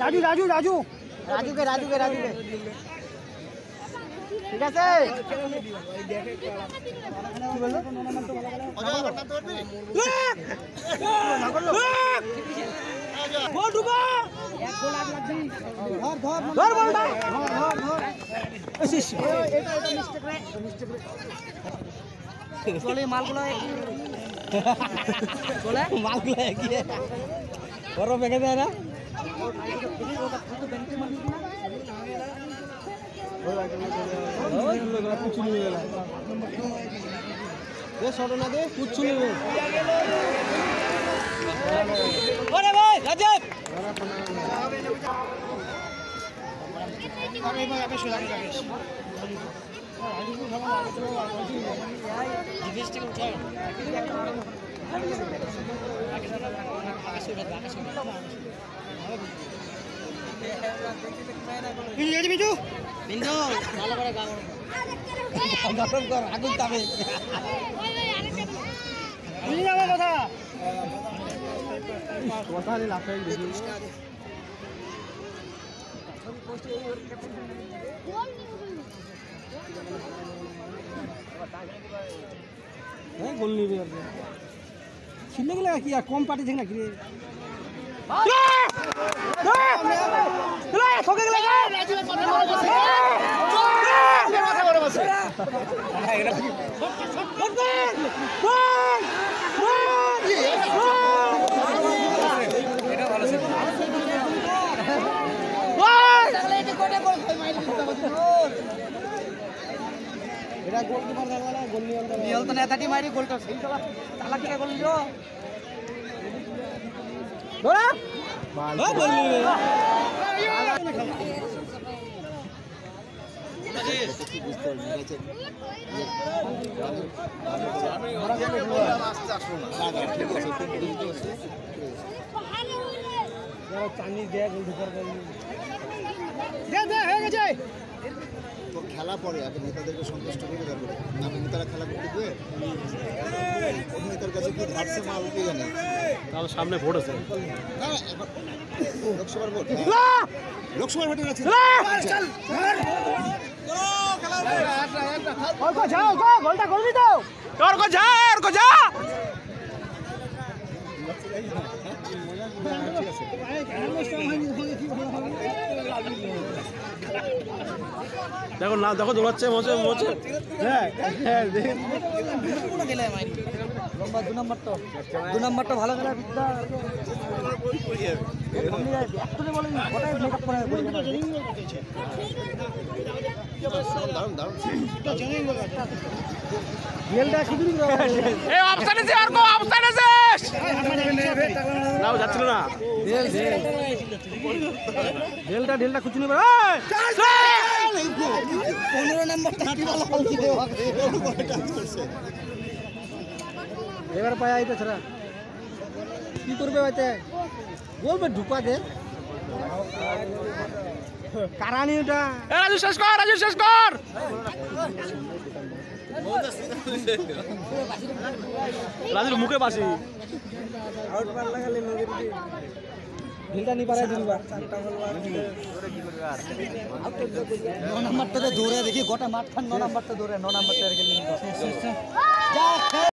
রাজু রাজু রাজু রাজুকে রাজুকে রাজুকে ঠিক আছে মালগুলো মালগুলো বড় পেকে দেয় না আগুন তাবে কথা গোল নিবে ছিন্ন গেলে কি আর কম পার্টি থেকে নাকি মারি গোলটা তালা থেকে গোল নিল খেলা পরে আগে নেতাদেরকে সন্তুষ্ট করে তারপরে আমি নেতারা খেলা করতে দেবে নেতার কাছে কি ধারছে মাল কে জানে তাহলে সামনে ভোট আছে লোকসভার ভোট লোকসভার ভোটের আছে গোলটা করবি তো যা দেখো না দেখো দৌড়াচ্ছে মোচে মোচে দু নম্বরটা ভালো খেলা যাচ্ছিল না ঢেলটা খুঁজে নেবে 15 নম্বরটা এবার পায় আইতে ছাড়া কি করবে হইতে বলবে ঢুকা দে কারানি ওটা রাজু শেষ কর রাজুর মুখে বাসি আউট পার লাগালে ঢিলটা নি পারে দিলবা 9 নম্বরটাতে দৌড়ে দেখি গোটা মাঠখান 9 নম্বরটা দৌড়ে 9 নম্বরটা গেল